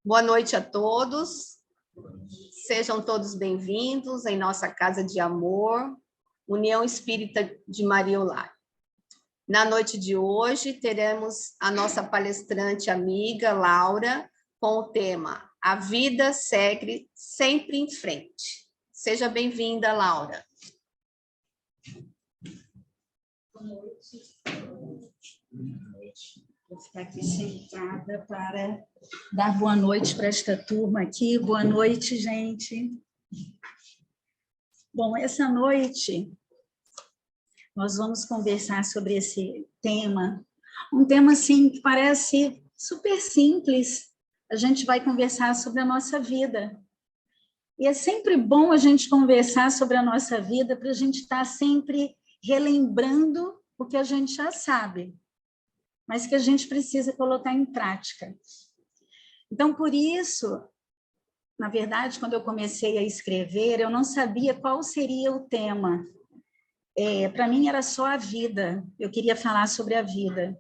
Boa noite a todos. Sejam todos bem-vindos em nossa casa de amor, União Espírita de Maria Eulália. Na noite de hoje, teremos a nossa palestrante amiga, Laura, com o tema A Vida Segue Sempre em Frente. Seja bem-vinda, Laura. Boa noite. Vou ficar aqui sentada para dar boa noite para esta turma aqui. Boa noite, gente. Bom, essa noite nós vamos conversar sobre esse tema, um tema assim que parece super simples. A gente vai conversar sobre a nossa vida. E é sempre bom a gente conversar sobre a nossa vida para a gente estar sempre relembrando o que a gente já sabe, mas que a gente precisa colocar em prática. Então, por isso, na verdade, quando eu comecei a escrever, eu não sabia qual seria o tema. Para mim, era só a vida. Eu queria falar sobre a vida.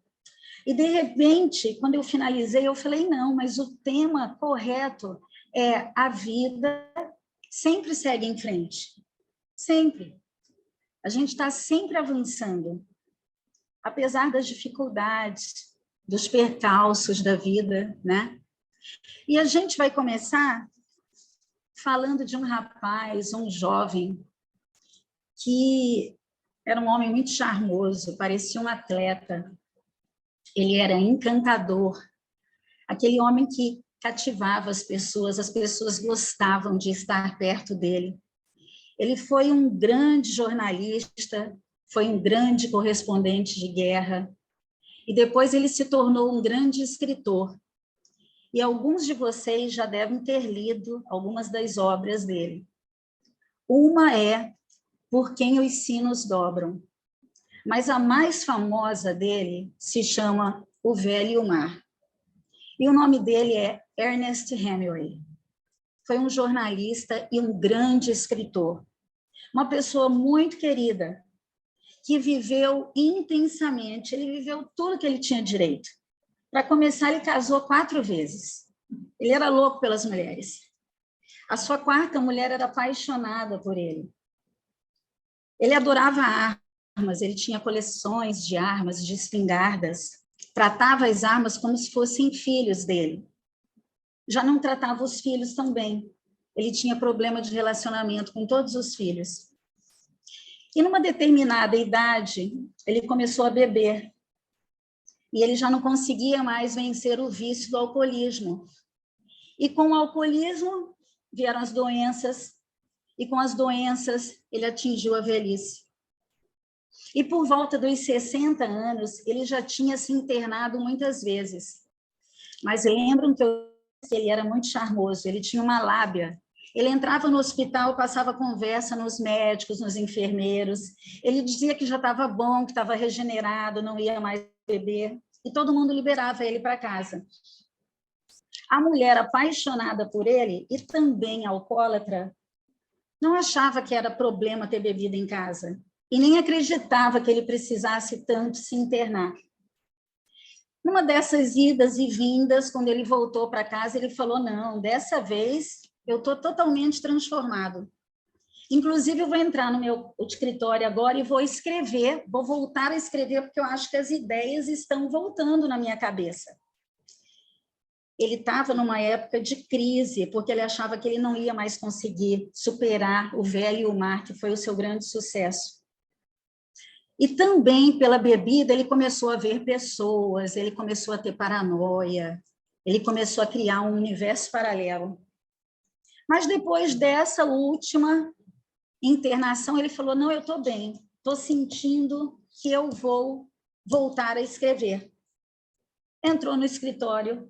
E, de repente, quando eu finalizei, eu falei, não, mas o tema correto é a vida sempre segue em frente. Sempre. A gente está sempre avançando. Apesar das dificuldades, dos percalços da vida, né? E a gente vai começar falando de um rapaz, um jovem, que era um homem muito charmoso, parecia um atleta. Ele era encantador, aquele homem que cativava as pessoas gostavam de estar perto dele. Ele foi um grande jornalista, foi um grande correspondente de guerra, e depois ele se tornou um grande escritor. E alguns de vocês já devem ter lido algumas das obras dele. Uma é Por Quem os Sinos Dobram, mas a mais famosa dele se chama O Velho e o Mar. E o nome dele é Ernest Hemingway. Foi um jornalista e um grande escritor. Uma pessoa muito querida, que viveu intensamente, ele viveu tudo que ele tinha direito. Para começar, ele casou 4 vezes. Ele era louco pelas mulheres. A sua 4ª mulher era apaixonada por ele. Ele adorava armas, ele tinha coleções de armas, de espingardas. Tratava as armas como se fossem filhos dele. Já não tratava os filhos tão bem. Ele tinha problema de relacionamento com todos os filhos. E numa determinada idade, ele começou a beber. E ele já não conseguia mais vencer o vício do alcoolismo. E com o alcoolismo vieram as doenças, e com as doenças ele atingiu a velhice. E por volta dos 60 anos, ele já tinha se internado muitas vezes. Mas lembram que ele era muito charmoso, ele tinha uma lábia. Ele entrava no hospital, passava conversa nos médicos, nos enfermeiros. Ele dizia que já estava bom, que estava regenerado, não ia mais beber. E todo mundo liberava ele para casa. A mulher apaixonada por ele, e também alcoólatra, não achava que era problema ter bebido em casa. E nem acreditava que ele precisasse tanto se internar. Numa dessas idas e vindas, quando ele voltou para casa, ele falou, não, dessa vez eu estou totalmente transformado. Inclusive, eu vou entrar no meu escritório agora e vou escrever, vou voltar a escrever, porque eu acho que as ideias estão voltando na minha cabeça. Ele estava numa época de crise, porque ele achava que ele não ia mais conseguir superar O Velho e o Mar, que foi o seu grande sucesso. E também, pela bebida, ele começou a ver pessoas, ele começou a ter paranoia, ele começou a criar um universo paralelo. Mas depois dessa última internação, ele falou, não, eu estou bem, estou sentindo que eu vou voltar a escrever. Entrou no escritório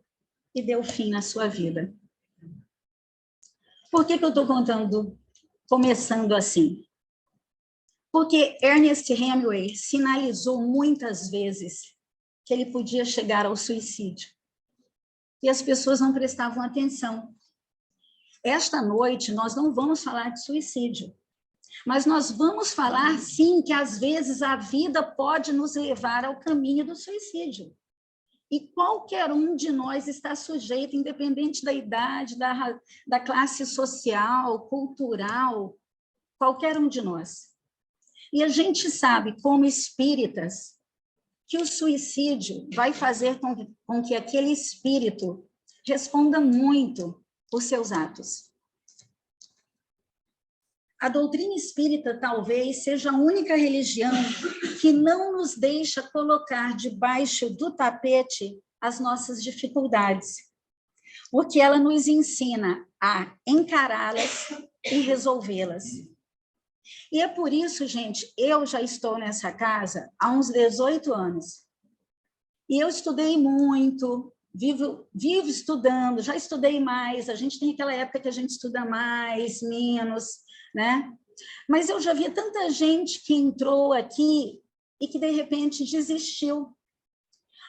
e deu fim na sua vida. Por que eu estou começando assim? Porque Ernest Hemingway sinalizou muitas vezes que ele podia chegar ao suicídio. E as pessoas não prestavam atenção. Esta noite, nós não vamos falar de suicídio, mas nós vamos falar, sim, que às vezes a vida pode nos levar ao caminho do suicídio. E qualquer um de nós está sujeito, independente da idade, da classe social, cultural, qualquer um de nós. E a gente sabe, como espíritas, que o suicídio vai fazer com que aquele espírito responda muito por seus atos. A doutrina espírita talvez seja a única religião que não nos deixa colocar debaixo do tapete as nossas dificuldades, porque ela nos ensina a encará-las e resolvê-las. E é por isso, gente, eu já estou nessa casa há uns 18 anos. E eu estudei muito, vivo estudando, já estudei mais, a gente tem aquela época que a gente estuda mais, menos, né? Mas eu já vi tanta gente que entrou aqui e que, de repente, desistiu.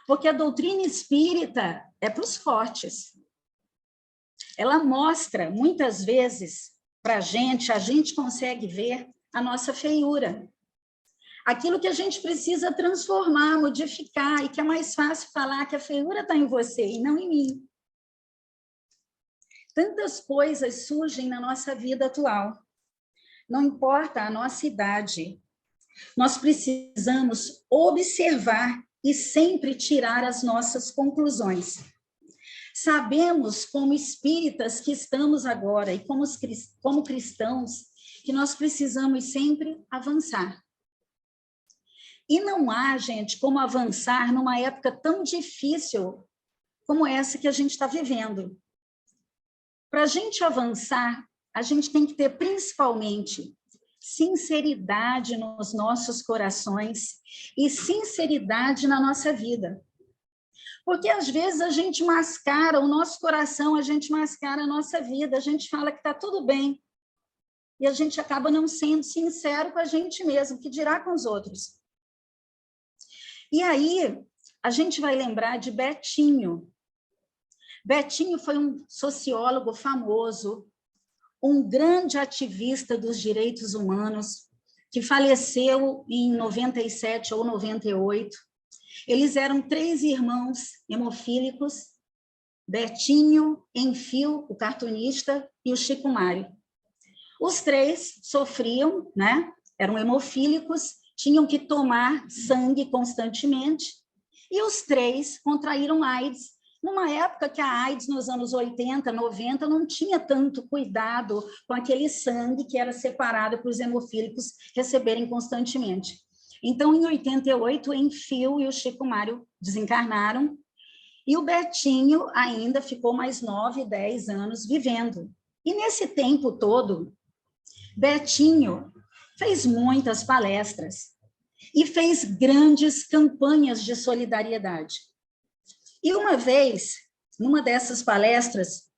Porque a doutrina espírita é para os fortes. Ela mostra, muitas vezes, para a gente consegue ver a nossa feiura. Aquilo que a gente precisa transformar, modificar, e que é mais fácil falar que a feiura está em você e não em mim. Tantas coisas surgem na nossa vida atual. Não importa a nossa idade, nós precisamos observar e sempre tirar as nossas conclusões. Sabemos, como espíritas que estamos agora e como cristãos, que nós precisamos sempre avançar. E não há, gente, como avançar numa época tão difícil como essa que a gente está vivendo. Para a gente avançar, a gente tem que ter, principalmente, sinceridade nos nossos corações e sinceridade na nossa vida. Porque, às vezes, a gente mascara o nosso coração, a gente mascara a nossa vida, a gente fala que está tudo bem, e a gente acaba não sendo sincero com a gente mesmo, que dirá com os outros. E aí, a gente vai lembrar de Betinho. Betinho foi um sociólogo famoso, um grande ativista dos direitos humanos, que faleceu em 97 ou 98. Eles eram 3 irmãos hemofílicos, Betinho, Enfio, o cartunista, e o Chico Mário. Os 3 sofriam, né? Eram hemofílicos, tinham que tomar sangue constantemente, e os 3 contraíram AIDS, numa época que a AIDS, nos anos 80, 90, não tinha tanto cuidado com aquele sangue que era separado para os hemofílicos receberem constantemente. Então, em 88, o Enfio e o Chico Mário desencarnaram, e o Betinho ainda ficou mais 9, 10 anos vivendo. E nesse tempo todo, Betinho fez muitas palestras e fez grandes campanhas de solidariedade. E uma vez, numa dessas palestras,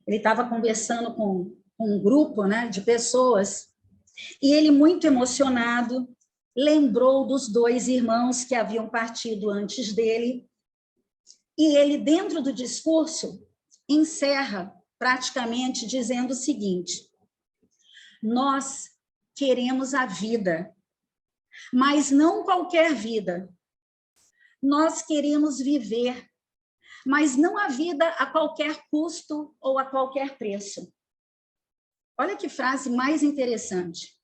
ele estava conversando com um grupo, né, de pessoas, e ele, muito emocionado, lembrou dos 2 irmãos que haviam partido antes dele, e ele, dentro do discurso, encerra praticamente dizendo o seguinte: nós queremos a vida, mas não qualquer vida. Nós queremos viver, mas não a vida a qualquer custo ou a qualquer preço. Olha que frase mais interessante.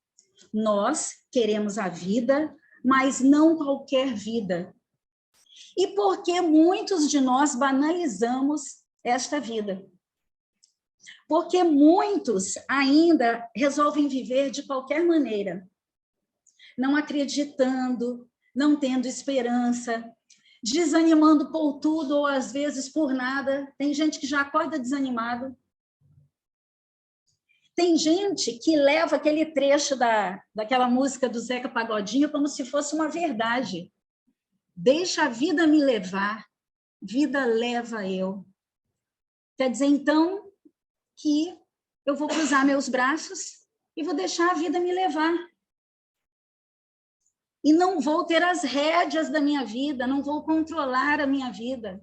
Nós queremos a vida, mas não qualquer vida. E por que muitos de nós banalizamos esta vida? Porque muitos ainda resolvem viver de qualquer maneira, não acreditando, não tendo esperança, desanimando por tudo ou às vezes por nada. Tem gente que já acorda desanimado. Tem gente que leva aquele trecho daquela música do Zeca Pagodinho como se fosse uma verdade. Deixa a vida me levar, vida leva eu. Quer dizer, então, que eu vou cruzar meus braços e vou deixar a vida me levar. E não vou ter as rédeas da minha vida, não vou controlar a minha vida.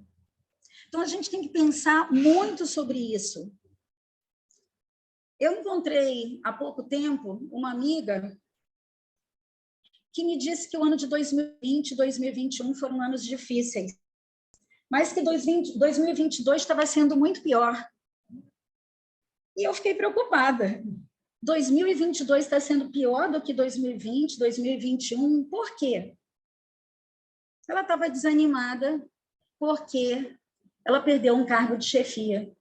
Então, a gente tem que pensar muito sobre isso. Eu encontrei, há pouco tempo, uma amiga que me disse que o ano de 2020 e 2021 foram anos difíceis. mas que 2022 estava sendo muito pior. E eu fiquei preocupada. 2022 está sendo pior do que 2020, 2021. Por quê? Ela estava desanimada porque ela perdeu um cargo de chefia.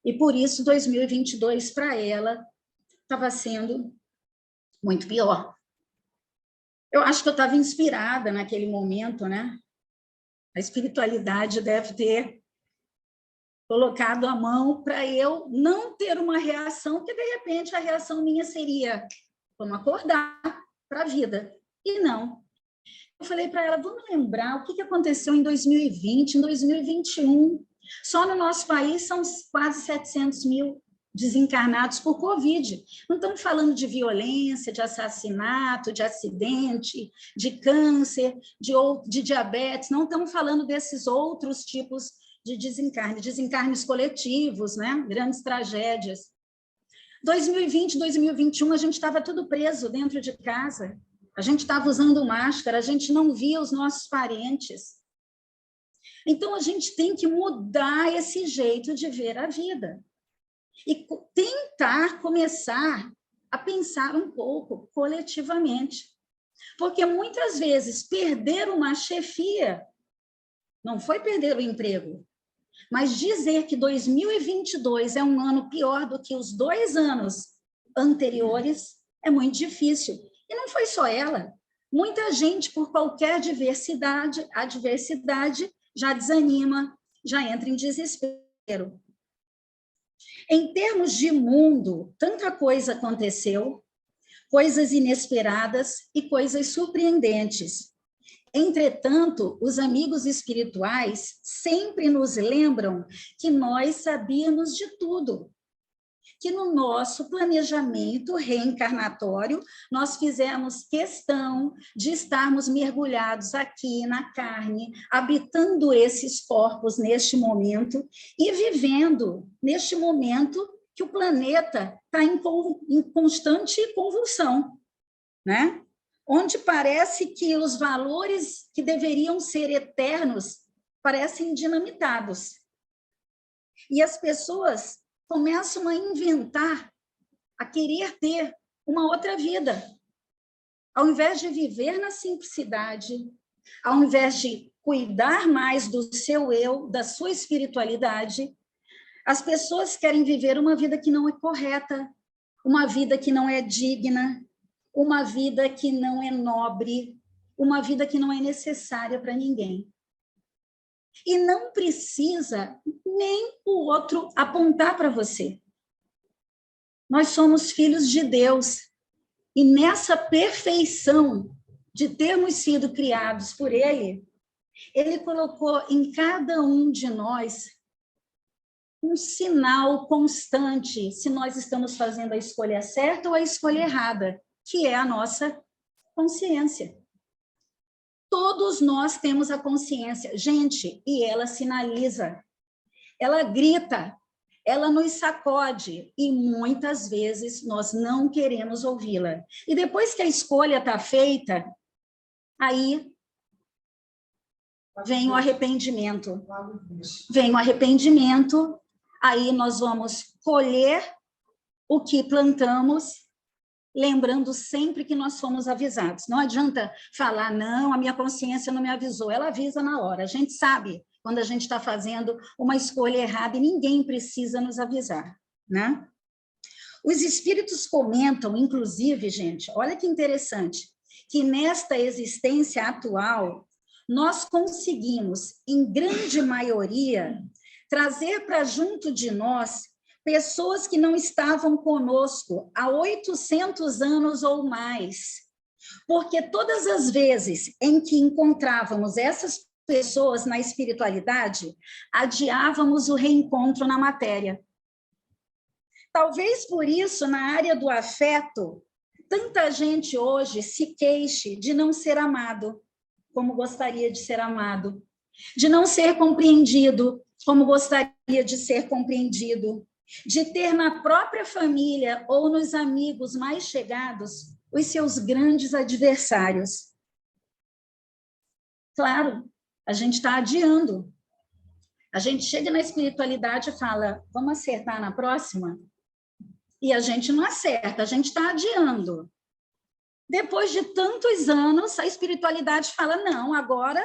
E por isso 2022 para ela estava sendo muito pior. Eu acho que eu estava inspirada naquele momento, né? A espiritualidade deve ter colocado a mão para eu não ter uma reação, que de repente a reação minha seria: vamos acordar para a vida. E não. Eu falei para ela: vamos lembrar o que aconteceu em 2020, em 2021. Só no nosso país são quase 700 mil desencarnados por Covid. Não estamos falando de violência, de assassinato, de acidente, de câncer, de diabetes, não estamos falando desses outros tipos de desencarnes coletivos, né? Grandes tragédias. 2020, 2021, a gente estava tudo preso dentro de casa, a gente estava usando máscara, a gente não via os nossos parentes. Então, a gente tem que mudar esse jeito de ver a vida e tentar começar a pensar um pouco coletivamente. Porque muitas vezes perder uma chefia não foi perder o emprego, mas dizer que 2022 é um ano pior do que os 2 anos anteriores é muito difícil. E não foi só ela. Muita gente, por qualquer adversidade, já desanima, já entra em desespero. Em termos de mundo, tanta coisa aconteceu, coisas inesperadas e coisas surpreendentes. Entretanto, os amigos espirituais sempre nos lembram que nós sabíamos de tudo, que no nosso planejamento reencarnatório, nós fizemos questão de estarmos mergulhados aqui na carne, habitando esses corpos neste momento e vivendo neste momento que o planeta está em constante convulsão, né? Onde parece que os valores que deveriam ser eternos parecem dinamitados. E as pessoas começam a inventar, a querer ter uma outra vida. Ao invés de viver na simplicidade, ao invés de cuidar mais do seu eu, da sua espiritualidade, as pessoas querem viver uma vida que não é correta, uma vida que não é digna, uma vida que não é nobre, uma vida que não é necessária para ninguém. E não precisa nem o outro apontar para você. Nós somos filhos de Deus, e nessa perfeição de termos sido criados por Ele, Ele colocou em cada um de nós um sinal constante se nós estamos fazendo a escolha certa ou a escolha errada, que é a nossa consciência. Todos nós temos a consciência, gente, e ela sinaliza, ela grita, ela nos sacode, e muitas vezes nós não queremos ouvi-la. E depois que a escolha está feita, aí vem o arrependimento. Vem o arrependimento, aí nós vamos colher o que plantamos, lembrando sempre que nós fomos avisados. Não adianta falar: não, a minha consciência não me avisou. Ela avisa na hora. A gente sabe quando a gente está fazendo uma escolha errada e ninguém precisa nos avisar, né? Os espíritos comentam, inclusive, gente, olha que interessante, que nesta existência atual, nós conseguimos, em grande maioria, trazer para junto de nós pessoas que não estavam conosco há 800 anos ou mais. Porque todas as vezes em que encontrávamos essas pessoas na espiritualidade, adiávamos o reencontro na matéria. Talvez por isso, na área do afeto, tanta gente hoje se queixe de não ser amado, como gostaria de ser amado, de não ser compreendido, como gostaria de ser compreendido, de ter na própria família ou nos amigos mais chegados os seus grandes adversários. Claro, a gente está adiando, A gente chega na espiritualidade e fala, vamos acertar na próxima? E a gente não acerta, a gente está adiando. Depois de tantos anos, a espiritualidade fala, não, agora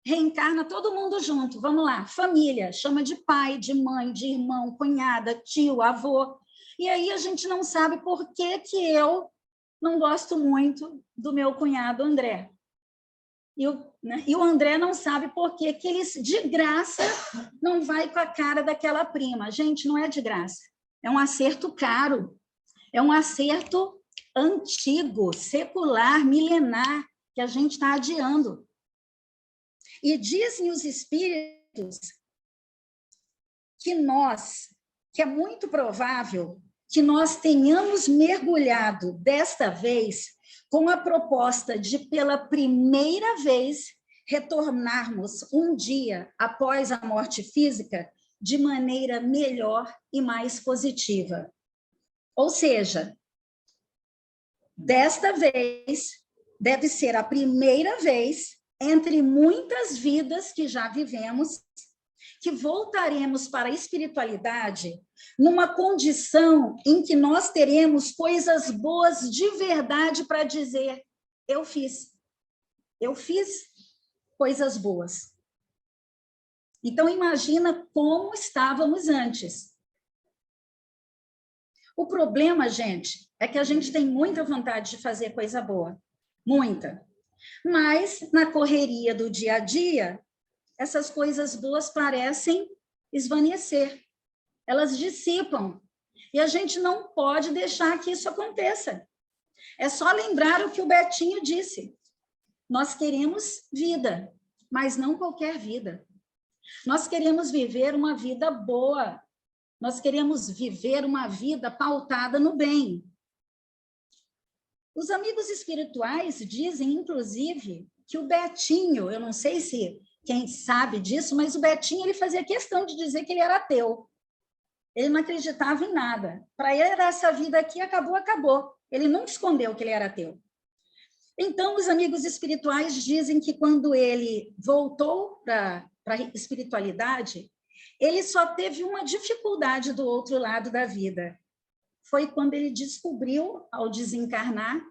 reencarna todo mundo junto, vamos lá, família, chama de pai, de mãe, de irmão, cunhada, tio, avô. E aí a gente não sabe por que que eu não gosto muito do meu cunhado André. E o André não sabe por que que ele, de graça, não vai com a cara daquela prima. Gente, não é de graça. É um acerto caro. É um acerto antigo, secular, milenar, que a gente está adiando. E dizem os espíritos que é muito provável que nós tenhamos mergulhado desta vez com a proposta de, pela primeira vez, retornarmos um dia após a morte física de maneira melhor e mais positiva. Ou seja, desta vez deve ser a primeira vez entre muitas vidas que já vivemos, que voltaremos para a espiritualidade numa condição em que nós teremos coisas boas de verdade para dizer, eu fiz coisas boas. Então, imagina como estávamos antes. O problema, gente, é que a gente tem muita vontade de fazer coisa boa, muita. Mas, na correria do dia a dia, essas coisas boas parecem esvanecer, elas dissipam, e a gente não pode deixar que isso aconteça. É só lembrar o que o Betinho disse, nós queremos vida, mas não qualquer vida. Nós queremos viver uma vida boa, nós queremos viver uma vida pautada no bem. Os amigos espirituais dizem, inclusive, que o Betinho, eu não sei se quem sabe disso, mas o Betinho ele fazia questão de dizer que ele era ateu. Ele não acreditava em nada. Para ele era essa vida aqui, acabou, acabou. Ele nunca escondeu que ele era ateu. Então, os amigos espirituais dizem que quando ele voltou para a espiritualidade, ele só teve uma dificuldade do outro lado da vida. Foi quando ele descobriu, ao desencarnar,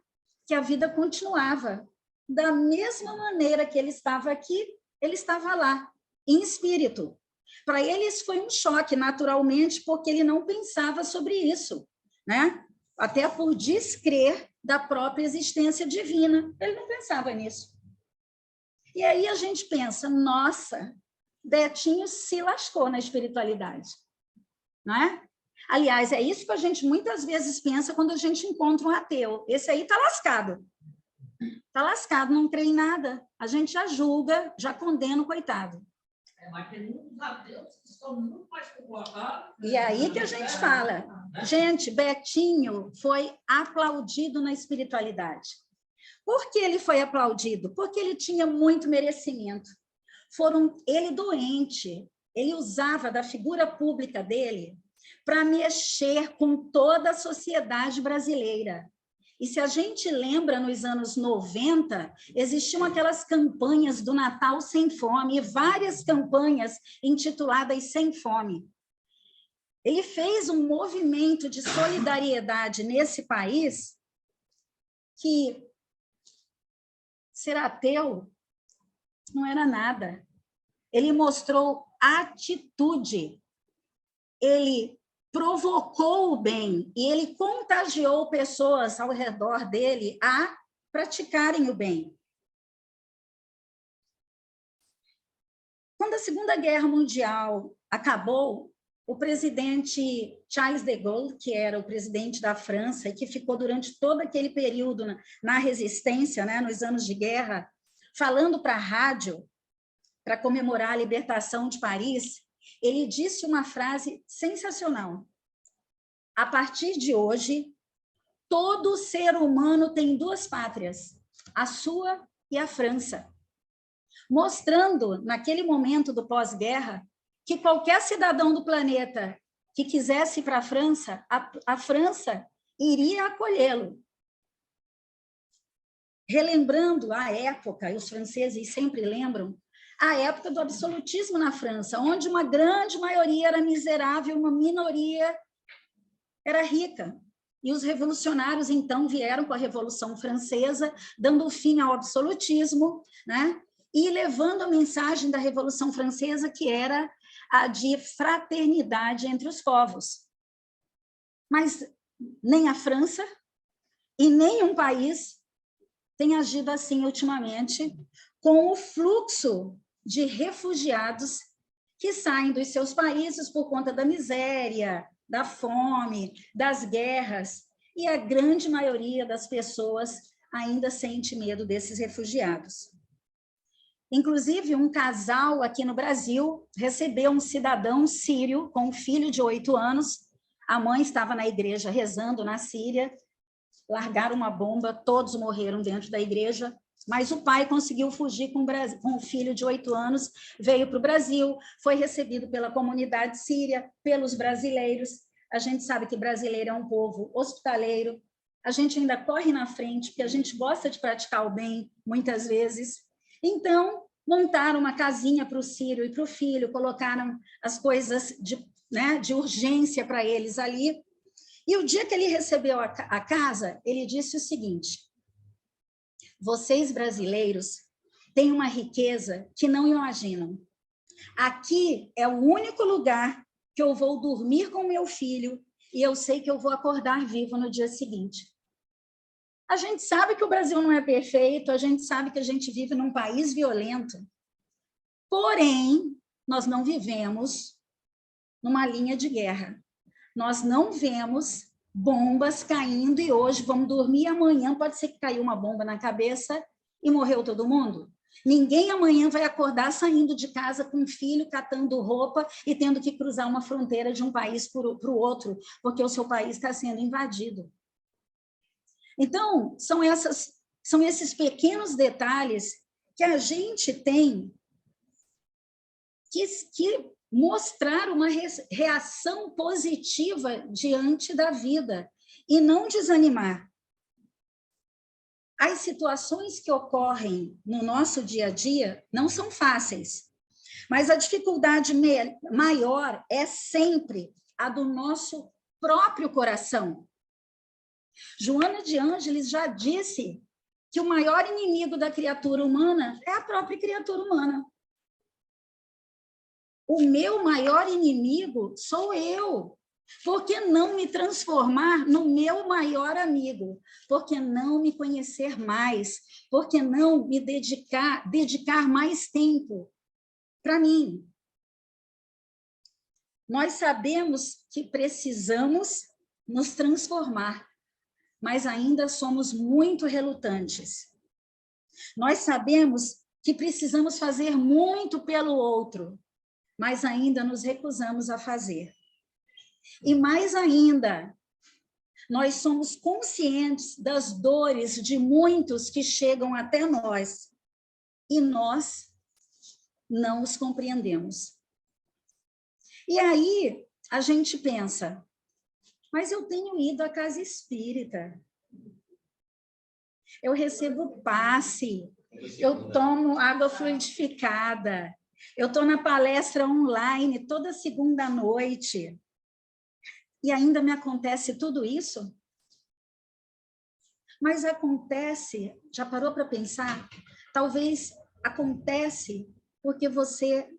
que a vida continuava. Da mesma maneira que ele estava aqui, ele estava lá, em espírito. Para ele, isso foi um choque, naturalmente, porque ele não pensava sobre isso, né? Até por descrer da própria existência divina. Ele não pensava nisso. E aí a gente pensa, nossa, Betinho se lascou na espiritualidade, não é? Aliás, é isso que a gente muitas vezes pensa quando a gente encontra um ateu. Esse aí está lascado. Está lascado, não crê em nada. A gente já julga, já condena o coitado. Mas tem muitos ateus que são muito mais comportados. E aí que a gente fala. Gente, Betinho foi aplaudido na espiritualidade. Por que ele foi aplaudido? Porque ele tinha muito merecimento. Ele doente, ele usava da figura pública dele para mexer com toda a sociedade brasileira. E se a gente lembra, nos anos 90, existiam aquelas campanhas do Natal Sem Fome, várias campanhas intituladas Sem Fome. Ele fez um movimento de solidariedade nesse país que ser ateu não era nada. Ele mostrou atitude, ele provocou o bem e ele contagiou pessoas ao redor dele a praticarem o bem. Quando a Segunda Guerra Mundial acabou, o presidente Charles de Gaulle, que era o presidente da França e que ficou durante todo aquele período na resistência, né, nos anos de guerra, falando para a rádio, para comemorar a libertação de Paris, ele disse uma frase sensacional. A partir de hoje, todo ser humano tem duas pátrias, a sua e a França. Mostrando, naquele momento do pós-guerra, que qualquer cidadão do planeta que quisesse ir para a França, a França iria acolhê-lo. Relembrando a época, e os franceses sempre lembram, a época do absolutismo na França, onde uma grande maioria era miserável, uma minoria era rica. E os revolucionários, então, vieram com a Revolução Francesa, dando fim ao absolutismo, né? E levando a mensagem da Revolução Francesa, que era a de fraternidade entre os povos. Mas nem a França e nenhum país tem agido assim ultimamente, com o fluxo de refugiados que saem dos seus países por conta da miséria, da fome, das guerras, e a grande maioria das pessoas ainda sente medo desses refugiados. Inclusive, um casal aqui no Brasil recebeu um cidadão sírio com um filho de 8 anos. A mãe estava na igreja rezando na Síria, largaram uma bomba, todos morreram dentro da igreja, mas o pai conseguiu fugir com o filho de 8 anos, veio para o Brasil, foi recebido pela comunidade síria, pelos brasileiros. A gente sabe que brasileiro é um povo hospitaleiro, a gente ainda corre na frente, porque a gente gosta de praticar o bem, muitas vezes. Então, montaram uma casinha para o sírio e para o filho, colocaram as coisas de urgência para eles ali. E o dia que ele recebeu a casa, ele disse o seguinte: vocês brasileiros têm uma riqueza que não imaginam. Aqui é o único lugar que eu vou dormir com meu filho e eu sei que eu vou acordar vivo no dia seguinte. A gente sabe que o Brasil não é perfeito, a gente sabe que a gente vive num país violento, porém, nós não vivemos numa linha de guerra. Nós não vemos bombas caindo e hoje vamos dormir, amanhã pode ser que caiu uma bomba na cabeça e morreu todo mundo. Ninguém amanhã vai acordar saindo de casa com um filho, catando roupa e tendo que cruzar uma fronteira de um país para o outro, porque o seu país está sendo invadido. Então, são esses pequenos detalhes que a gente tem que mostrar uma reação positiva diante da vida e não desanimar. As situações que ocorrem no nosso dia a dia não são fáceis, mas a dificuldade maior é sempre a do nosso próprio coração. Joana de Ângeles já disse que o maior inimigo da criatura humana é a própria criatura humana. O meu maior inimigo sou eu. Por que não me transformar no meu maior amigo? Por que não me conhecer mais? Por que não me dedicar mais tempo para mim? Nós sabemos que precisamos nos transformar, mas ainda somos muito relutantes. Nós sabemos que precisamos fazer muito pelo outro, mas ainda nos recusamos a fazer. E mais ainda, nós somos conscientes das dores de muitos que chegam até nós e nós não os compreendemos. E aí a gente pensa, mas eu tenho ido à casa espírita, eu recebo passe, eu tomo água fluidificada, eu estou na palestra online toda segunda-noite, e ainda me acontece tudo isso? Mas acontece, já parou para pensar? Talvez acontece porque você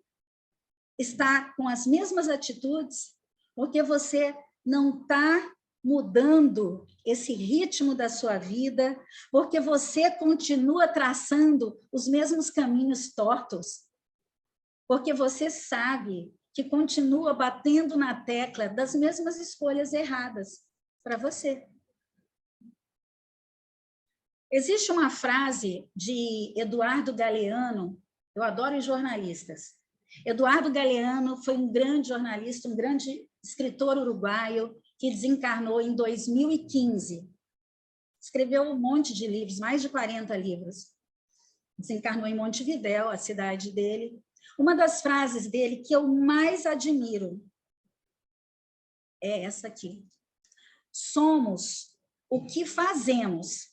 está com as mesmas atitudes, porque você não está mudando esse ritmo da sua vida, porque você continua traçando os mesmos caminhos tortos, porque você sabe que continua batendo na tecla das mesmas escolhas erradas para você. Existe uma frase de Eduardo Galeano, eu adoro jornalistas. Eduardo Galeano foi um grande jornalista, um grande escritor uruguaio, que desencarnou em 2015. Escreveu um monte de livros, mais de 40 livros. Desencarnou em Montevidéu, a cidade dele. Uma das frases dele que eu mais admiro é essa aqui. Somos o que fazemos,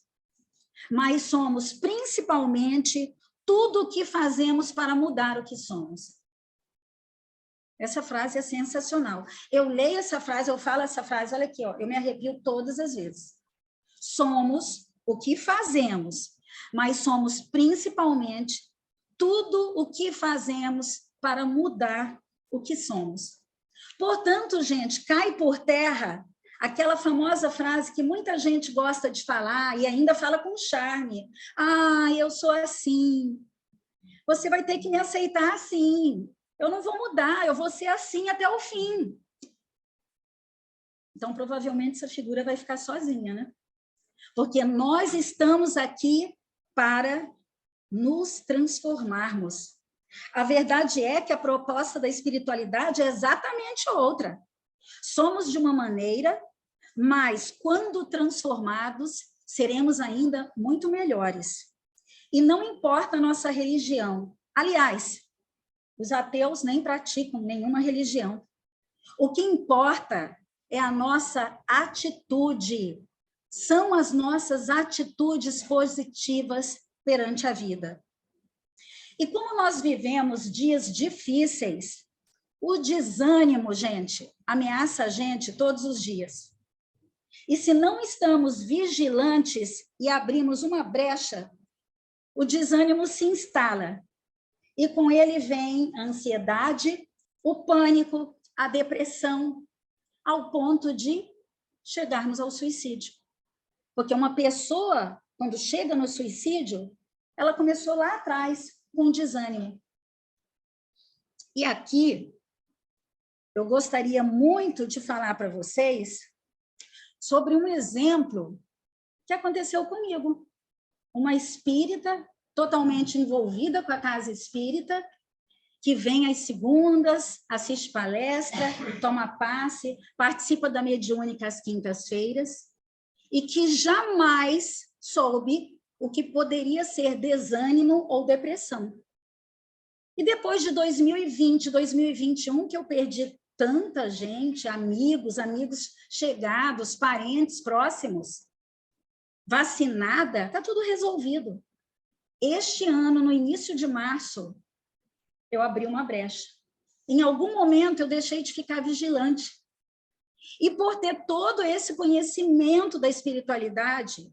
mas somos principalmente tudo o que fazemos para mudar o que somos. Essa frase é sensacional. Eu leio essa frase, eu falo essa frase, olha aqui, ó, eu me arrepio todas as vezes. Somos o que fazemos, mas somos principalmente tudo o que fazemos para mudar o que somos. Portanto, gente, cai por terra aquela famosa frase que muita gente gosta de falar e ainda fala com charme. Ah, eu sou assim. Você vai ter que me aceitar assim. Eu não vou mudar, eu vou ser assim até o fim. Então, provavelmente, essa figura vai ficar sozinha, né? Porque nós estamos aqui para nos transformarmos. A verdade é que a proposta da espiritualidade é exatamente outra. Somos de uma maneira, mas quando transformados, seremos ainda muito melhores. E não importa a nossa religião. Aliás, os ateus nem praticam nenhuma religião. O que importa é a nossa atitude. São as nossas atitudes positivas perante a vida. E como nós vivemos dias difíceis, o desânimo, gente, ameaça a gente todos os dias. E se não estamos vigilantes e abrimos uma brecha, o desânimo se instala. E com ele vem a ansiedade, o pânico, a depressão, ao ponto de chegarmos ao suicídio. Porque uma pessoa, quando chega no suicídio, ela começou lá atrás com desânimo. E aqui, eu gostaria muito de falar para vocês sobre um exemplo que aconteceu comigo. Uma espírita totalmente envolvida com a casa espírita, que vem às segundas, assiste palestra, toma passe, participa da mediúnica às quintas-feiras, e que jamais soube o que poderia ser desânimo ou depressão. E depois de 2020, 2021, que eu perdi tanta gente, amigos chegados, parentes próximos, vacinada, está tudo resolvido. Este ano, no início de março, eu abri uma brecha. Em algum momento, eu deixei de ficar vigilante. E por ter todo esse conhecimento da espiritualidade,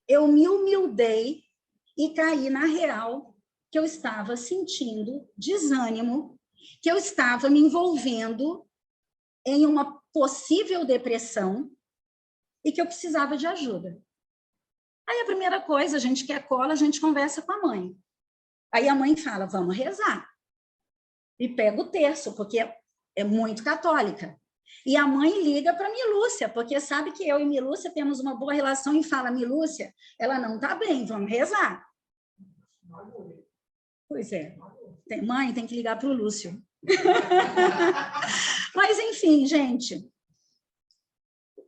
eu me humildei e caí na real que eu estava sentindo desânimo, que eu estava me envolvendo em uma possível depressão e que eu precisava de ajuda. Aí a primeira coisa, a gente quer cola, a gente conversa com a mãe. Aí a mãe fala, vamos rezar. E pega o terço, porque é muito católica. E a mãe liga para a Milúcia, porque sabe que eu e Milúcia temos uma boa relação e fala, Milúcia, ela não está bem, vamos rezar. Pois é. Mãe, tem que ligar para o Lúcio. Mas, enfim, gente,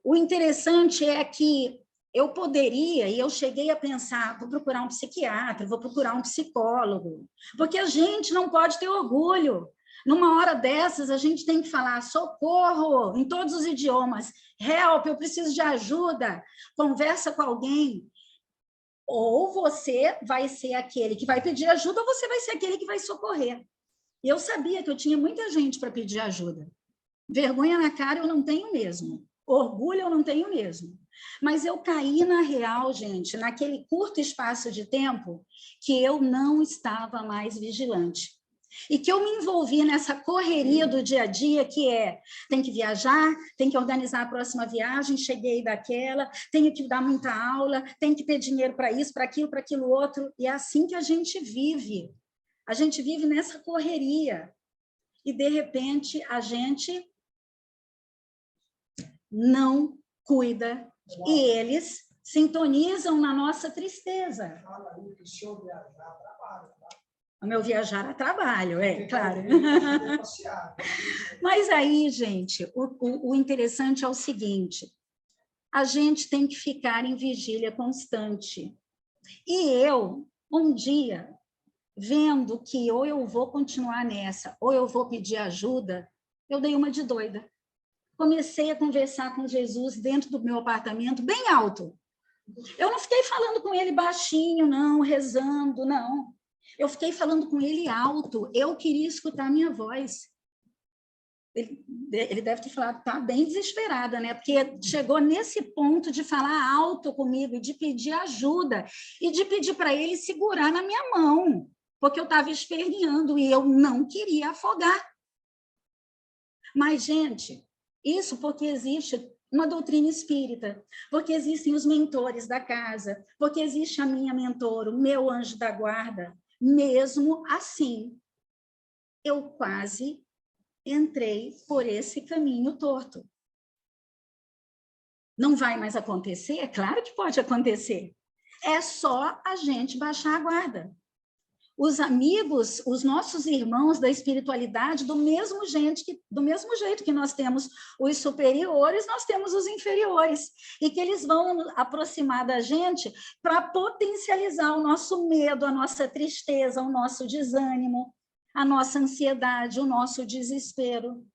o interessante é que eu poderia, e eu cheguei a pensar, vou procurar um psiquiatra, vou procurar um psicólogo, porque a gente não pode ter orgulho. Numa hora dessas, a gente tem que falar socorro, em todos os idiomas, help, eu preciso de ajuda, conversa com alguém. Ou você vai ser aquele que vai pedir ajuda, ou você vai ser aquele que vai socorrer. E eu sabia que eu tinha muita gente para pedir ajuda. Vergonha na cara eu não tenho mesmo. Orgulho eu não tenho mesmo. Mas eu caí na real, gente, naquele curto espaço de tempo que eu não estava mais vigilante. E que eu me envolvi nessa correria do dia a dia, que tem que viajar, tem que organizar a próxima viagem, cheguei daquela, tenho que dar muita aula, tenho que ter dinheiro para isso, para aquilo outro. E é assim que a gente vive. A gente vive nessa correria. E, de repente, a gente não cuida. E eles sintonizam na nossa tristeza. O meu viajar a trabalho, claro. Mas aí, gente, o interessante é o seguinte, a gente tem que ficar em vigília constante. E eu, um dia, vendo que ou eu vou continuar nessa, ou eu vou pedir ajuda, eu dei uma de doida. Comecei a conversar com Jesus dentro do meu apartamento, bem alto. Eu não fiquei falando com ele baixinho, não, rezando, não. Eu fiquei falando com ele alto, eu queria escutar a minha voz. Ele deve ter falado, tá bem desesperada, né? Porque chegou nesse ponto de falar alto comigo, de pedir ajuda, e de pedir para ele segurar na minha mão, porque eu estava esperneando e eu não queria afogar. Mas, gente, isso porque existe uma doutrina espírita, porque existem os mentores da casa, porque existe a minha mentora, o meu anjo da guarda. Mesmo assim, eu quase entrei por esse caminho torto. Não vai mais acontecer? É claro que pode acontecer. É só a gente baixar a guarda. Os amigos, os nossos irmãos da espiritualidade, do mesmo jeito que nós temos os superiores, nós temos os inferiores, e que eles vão aproximar da gente para potencializar o nosso medo, a nossa tristeza, o nosso desânimo, a nossa ansiedade, o nosso desespero.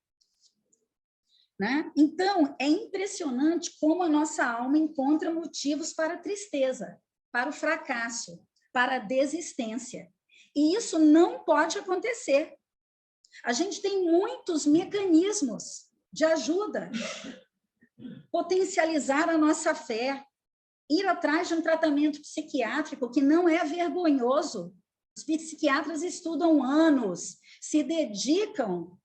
Né? Então, é impressionante como a nossa alma encontra motivos para a tristeza, para o fracasso, para a desistência. E isso não pode acontecer. A gente tem muitos mecanismos de ajuda. Potencializar a nossa fé, ir atrás de um tratamento psiquiátrico que não é vergonhoso. Os psiquiatras estudam anos, se dedicam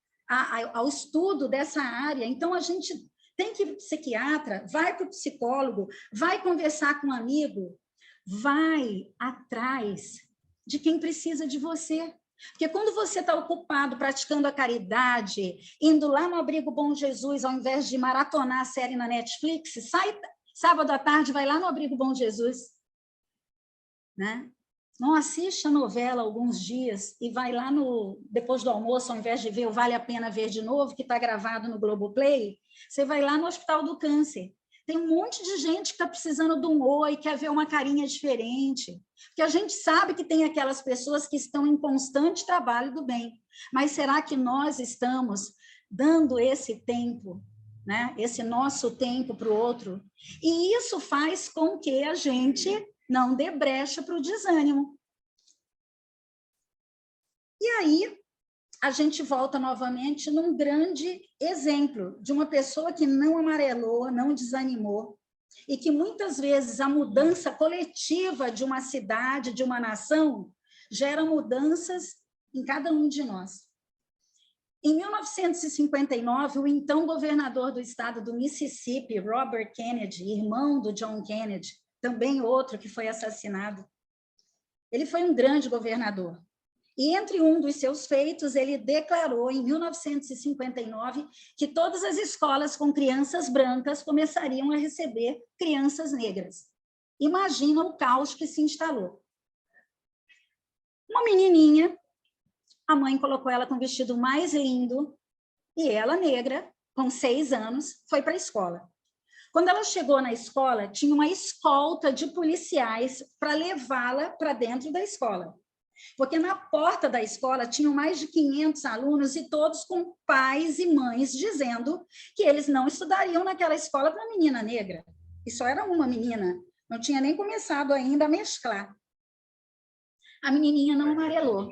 ao estudo dessa área. Então, a gente tem que ir para o psiquiatra, vai para o psicólogo, vai conversar com um amigo, vai atrás de quem precisa de você. Porque quando você está ocupado praticando a caridade, indo lá no Abrigo Bom Jesus, ao invés de maratonar a série na Netflix, sai sábado à tarde, vai lá no Abrigo Bom Jesus, né? Não assiste a novela alguns dias e vai lá depois do almoço, ao invés de ver o Vale a Pena Ver de Novo, que está gravado no Globoplay, você vai lá no Hospital do Câncer. Tem um monte de gente que está precisando de um oi, quer ver uma carinha diferente. Porque a gente sabe que tem aquelas pessoas que estão em constante trabalho do bem. Mas será que nós estamos dando esse tempo, né? Esse nosso tempo para o outro? E isso faz com que a gente não dê brecha para o desânimo. E aí, a gente volta novamente num grande exemplo de uma pessoa que não amarelou, não desanimou, e que muitas vezes a mudança coletiva de uma cidade, de uma nação, gera mudanças em cada um de nós. Em 1959, o então governador do estado do Mississippi, Robert Kennedy, irmão do John Kennedy, também outro que foi assassinado, ele foi um grande governador. E entre um dos seus feitos, ele declarou, em 1959, que todas as escolas com crianças brancas começariam a receber crianças negras. Imagina o caos que se instalou. Uma menininha, a mãe colocou ela com o vestido mais lindo, e ela, negra, com 6 anos, foi para a escola. Quando ela chegou na escola, tinha uma escolta de policiais para levá-la para dentro da escola. Porque na porta da escola tinham mais de 500 alunos e todos com pais e mães dizendo que eles não estudariam naquela escola para menina negra. E só era uma menina, não tinha nem começado ainda a mesclar. A menininha não amarelou.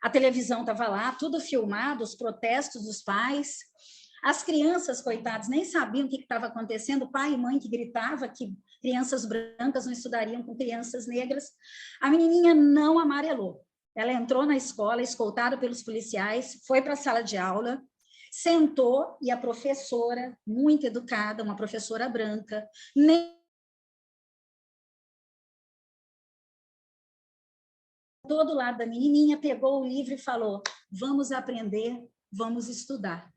A televisão estava lá, tudo filmado, os protestos dos pais. As crianças, coitadas, nem sabiam o que estava acontecendo, pai e mãe que gritava que crianças brancas não estudariam com crianças negras. A menininha não amarelou. Ela entrou na escola, escoltada pelos policiais, foi para a sala de aula, sentou e a professora, muito educada, uma professora branca, nem todo lado da menininha, pegou o livro e falou: vamos aprender, vamos estudar.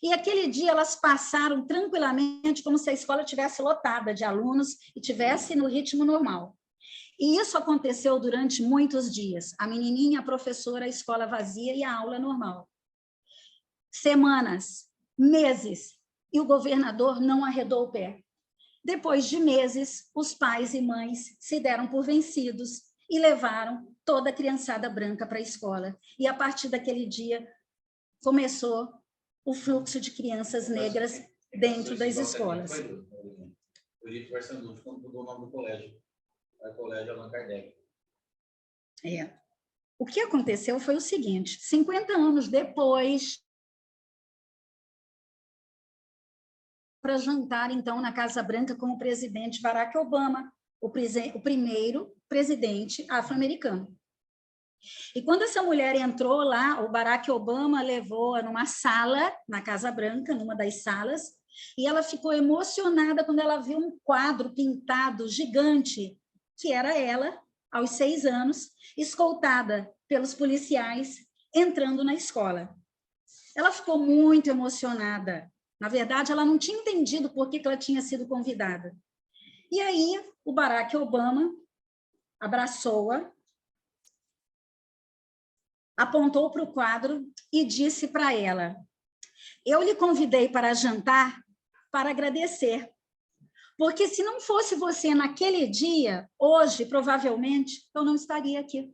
E aquele dia elas passaram tranquilamente, como se a escola tivesse lotada de alunos e tivesse no ritmo normal. E isso aconteceu durante muitos dias. A menininha, a professora, a escola vazia e a aula normal. Semanas, meses, e o governador não arredou o pé. Depois de meses, os pais e mães se deram por vencidos e levaram toda a criançada branca para a escola. E a partir daquele dia começou o fluxo de crianças negras dentro das escolas. O Edito Barçanducci, quando mudou o nome do colégio, o colégio Allan Kardec. O que aconteceu foi o seguinte, 50 anos depois, para jantar, então, na Casa Branca com o presidente Barack Obama, o primeiro presidente afro-americano. E quando essa mulher entrou lá, o Barack Obama levou-a numa sala, na Casa Branca, numa das salas, e ela ficou emocionada quando ela viu um quadro pintado gigante, que era ela, aos 6 anos, escoltada pelos policiais, entrando na escola. Ela ficou muito emocionada. Na verdade, ela não tinha entendido por que ela tinha sido convidada. E aí, o Barack Obama abraçou-a, apontou para o quadro e disse para ela: eu lhe convidei para jantar para agradecer, porque se não fosse você naquele dia, hoje, provavelmente, eu não estaria aqui.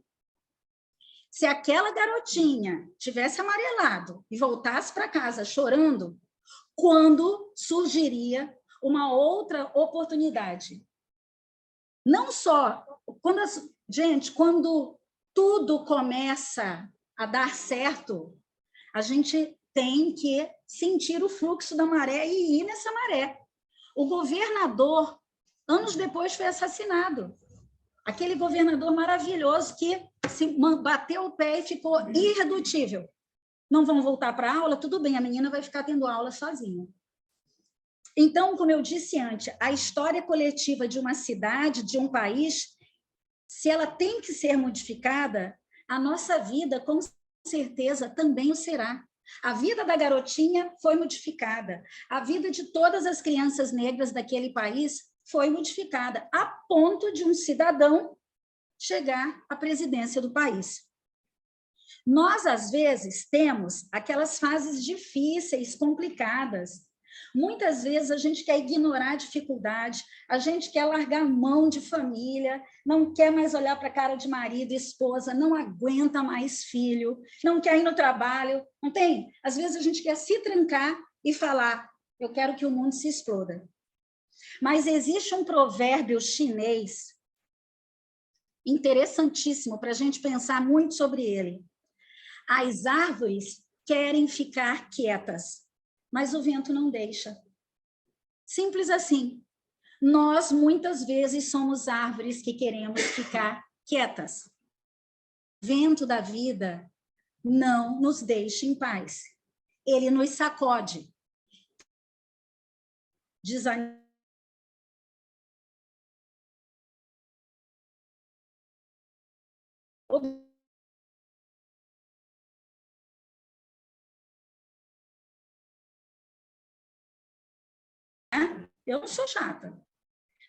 Se aquela garotinha tivesse amarelado e voltasse para casa chorando, quando surgiria uma outra oportunidade? Não só... quando tudo começa a dar certo, a gente tem que sentir o fluxo da maré e ir nessa maré. O governador, anos depois, foi assassinado. Aquele governador maravilhoso que se bateu o pé e ficou irredutível. Não vão voltar para a aula? Tudo bem, a menina vai ficar tendo aula sozinha. Então, como eu disse antes, a história coletiva de uma cidade, de um país, se ela tem que ser modificada, a nossa vida, com certeza, também o será. A vida da garotinha foi modificada. A vida de todas as crianças negras daquele país foi modificada, a ponto de um cidadão chegar à presidência do país. Nós, às vezes, temos aquelas fases difíceis, complicadas. Muitas vezes a gente quer ignorar a dificuldade, a gente quer largar a mão de família, não quer mais olhar para a cara de marido e esposa, não aguenta mais filho, não quer ir no trabalho, não tem? Às vezes a gente quer se trancar e falar, eu quero que o mundo se exploda. Mas existe um provérbio chinês interessantíssimo para a gente pensar muito sobre ele. As árvores querem ficar quietas, mas o vento não deixa. Simples assim. Nós, muitas vezes, somos árvores que queremos ficar quietas. Vento da vida não nos deixa em paz. Ele nos sacode. Desanima. Eu não sou chata.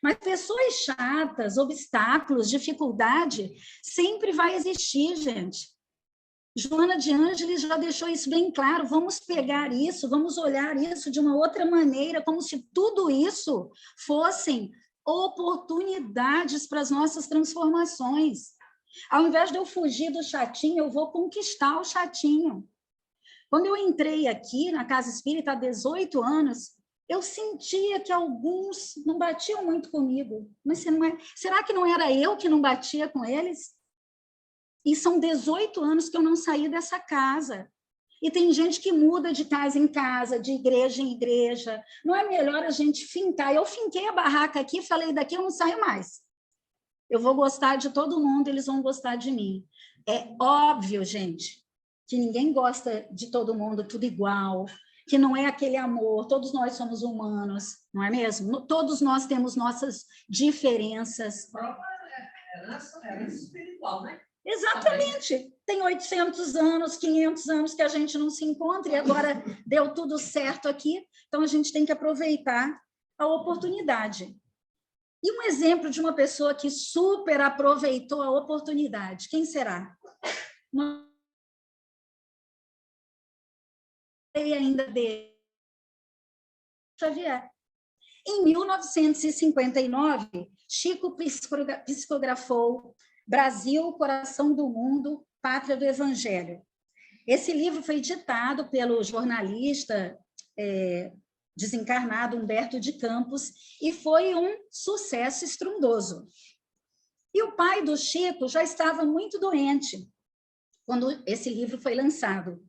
Mas pessoas chatas, obstáculos, dificuldade, sempre vai existir, gente. Joana de Ângeles já deixou isso bem claro. Vamos pegar isso, vamos olhar isso de uma outra maneira, como se tudo isso fossem oportunidades para as nossas transformações. Ao invés de eu fugir do chatinho, eu vou conquistar o chatinho. Quando eu entrei aqui na Casa Espírita há 18 anos, eu sentia que alguns não batiam muito comigo. Mas será que não era eu que não batia com eles? E são 18 anos que eu não saí dessa casa. E tem gente que muda de casa em casa, de igreja em igreja. Não é melhor a gente fincar? Eu finquei a barraca aqui e falei, daqui eu não saio mais. Eu vou gostar de todo mundo, eles vão gostar de mim. É óbvio, gente, que ninguém gosta de todo mundo, tudo igual, que não é aquele amor, todos nós somos humanos, não é mesmo? Todos nós temos nossas diferenças. Herança espiritual, né? Exatamente. Tem 800 anos, 500 anos que a gente não se encontra e agora deu tudo certo aqui, então a gente tem que aproveitar a oportunidade. E um exemplo de uma pessoa que super aproveitou a oportunidade, quem será? Não sei ainda de Xavier. Em 1959, Chico psicografou Brasil, Coração do Mundo, Pátria do Evangelho. Esse livro foi ditado pelo jornalista desencarnado Humberto de Campos e foi um sucesso estrondoso. E o pai do Chico já estava muito doente quando esse livro foi lançado.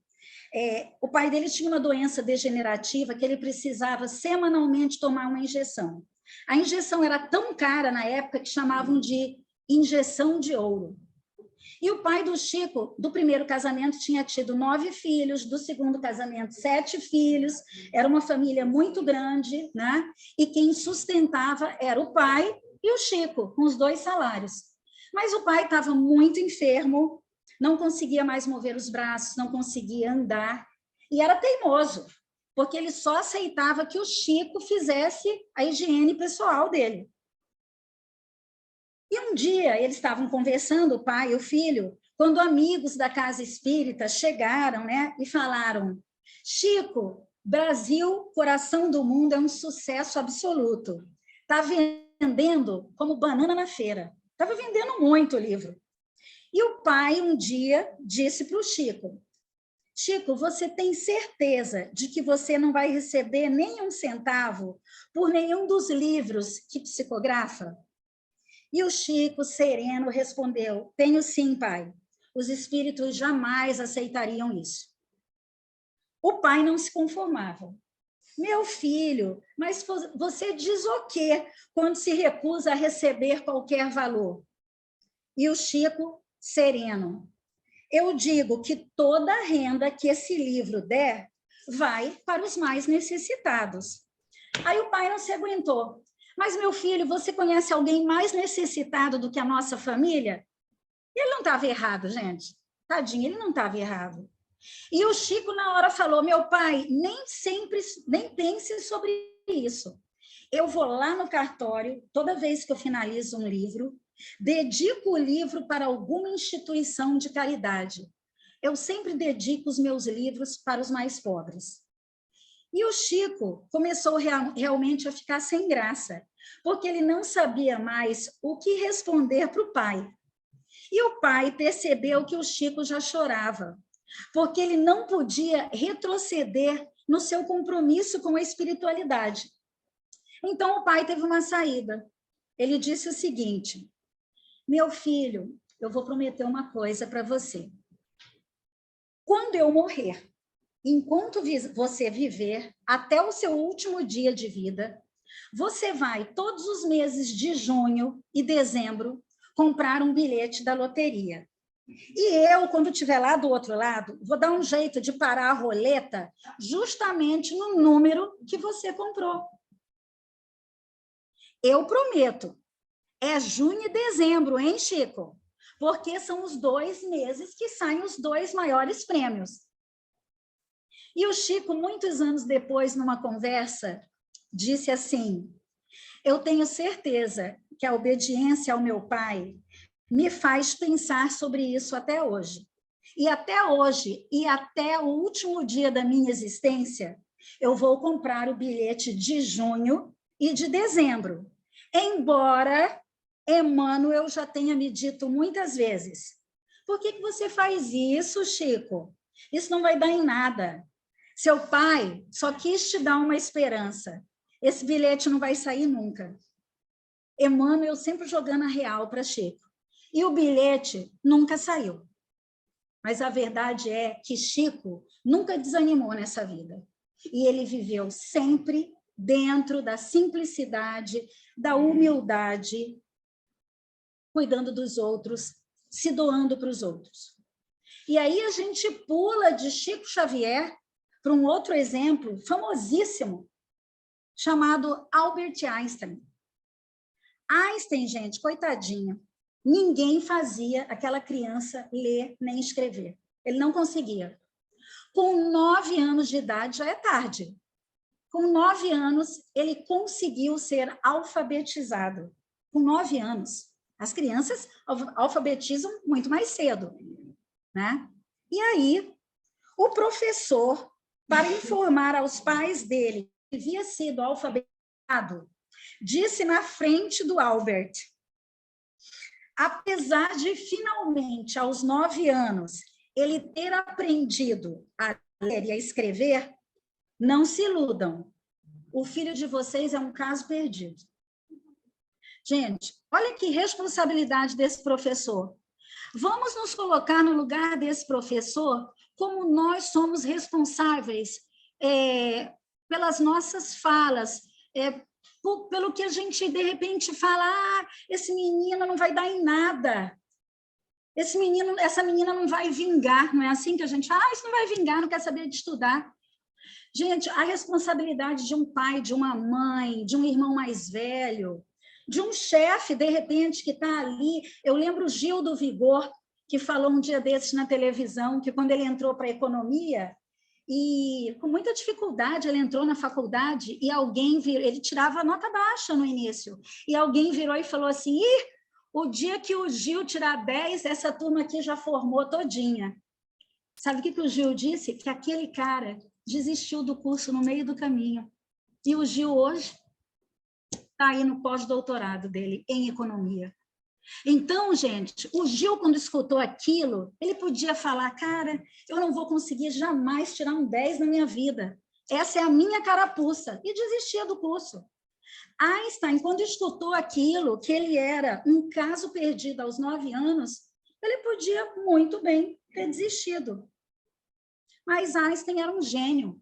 O pai dele tinha uma doença degenerativa que ele precisava semanalmente tomar uma injeção. A injeção era tão cara na época que chamavam de injeção de ouro. E o pai do Chico, do primeiro casamento, tinha tido 9 filhos, do segundo casamento, 7 filhos, era uma família muito grande, né? E quem sustentava era o pai e o Chico, com os 2 salários. Mas o pai estava muito enfermo, não conseguia mais mover os braços, não conseguia andar, e era teimoso, porque ele só aceitava que o Chico fizesse a higiene pessoal dele. E um dia eles estavam conversando, o pai e o filho, quando amigos da casa espírita chegaram, né, e falaram: Chico, Brasil, coração do mundo, é um sucesso absoluto. Está vendendo como banana na feira. Estava vendendo muito o livro. E o pai, um dia, disse para o Chico: Chico, você tem certeza de que você não vai receber nem um centavo por nenhum dos livros que psicografa? E o Chico, sereno, respondeu: tenho sim, pai. Os espíritos jamais aceitariam isso. O pai não se conformava. Meu filho, mas você diz o quê quando se recusa a receber qualquer valor? E o Chico, sereno: eu digo que toda a renda que esse livro der vai para os mais necessitados. Aí o pai não se aguentou. Mas, meu filho, você conhece alguém mais necessitado do que a nossa família? Ele não estava errado, gente. Tadinho, ele não estava errado. E o Chico, na hora, falou: meu pai, nem pense sobre isso. Eu vou lá no cartório, toda vez que eu finalizo um livro, dedico o livro para alguma instituição de caridade. Eu sempre dedico os meus livros para os mais pobres. E o Chico começou realmente a ficar sem graça, porque ele não sabia mais o que responder para o pai. E o pai percebeu que o Chico já chorava, porque ele não podia retroceder no seu compromisso com a espiritualidade. Então o pai teve uma saída. Ele disse o seguinte: meu filho, eu vou prometer uma coisa para você. Quando eu morrer, enquanto você viver até o seu último dia de vida, você vai, todos os meses de junho e dezembro, comprar um bilhete da loteria. E eu, quando estiver lá do outro lado, vou dar um jeito de parar a roleta justamente no número que você comprou. Eu prometo. É junho e dezembro, hein, Chico? Porque são os 2 meses que saem os 2 maiores prêmios. E o Chico, muitos anos depois, numa conversa, disse assim: eu tenho certeza que a obediência ao meu pai me faz pensar sobre isso até hoje. E até hoje, e até o último dia da minha existência, eu vou comprar o bilhete de junho e de dezembro. Embora Emmanuel já tenha me dito muitas vezes: por que você faz isso, Chico? Isso não vai dar em nada. Seu pai só quis te dar uma esperança. Esse bilhete não vai sair nunca. Emmanuel sempre jogando a real para Chico. E o bilhete nunca saiu. Mas a verdade é que Chico nunca desanimou nessa vida. E ele viveu sempre dentro da simplicidade, da humildade, cuidando dos outros, se doando para os outros. E aí a gente pula de Chico Xavier para um outro exemplo famosíssimo, chamado Albert Einstein. Einstein, gente, coitadinho, ninguém fazia aquela criança ler nem escrever. Ele não conseguia. Com 9 anos de idade, já é tarde. Com 9 anos, ele conseguiu ser alfabetizado. Com 9 anos. As crianças alfabetizam muito mais cedo, né? E aí, o professor, para informar aos pais dele que havia sido alfabetizado, disse na frente do Albert: apesar de finalmente, aos 9 anos, ele ter aprendido a ler e a escrever, não se iludam. O filho de vocês é um caso perdido. Gente, olha que responsabilidade desse professor. Vamos nos colocar no lugar desse professor, como nós somos responsáveis pelas nossas falas, pelo que a gente, de repente, fala, esse menino não vai dar em nada, essa menina não vai vingar, não é assim que a gente fala? Isso não vai vingar, não quer saber de estudar. Gente, a responsabilidade de um pai, de uma mãe, de um irmão mais velho, de um chefe, de repente, que está ali. Eu lembro o Gil do Vigor, que falou um dia desses na televisão, que quando ele entrou para a economia, e com muita dificuldade ele entrou na faculdade, e alguém virou, ele tirava nota baixa no início, e alguém virou e falou assim, o dia que o Gil tirar 10, essa turma aqui já formou todinha. Sabe o que o Gil disse? Que aquele cara desistiu do curso no meio do caminho. E o Gil hoje está aí no pós-doutorado dele em economia. Então, gente, o Gil, quando escutou aquilo, ele podia falar, cara, eu não vou conseguir jamais tirar um 10 na minha vida. Essa é a minha carapuça. E desistia do curso. Einstein, quando escutou aquilo, que ele era um caso perdido aos 9 anos, ele podia muito bem ter desistido. Mas Einstein era um gênio,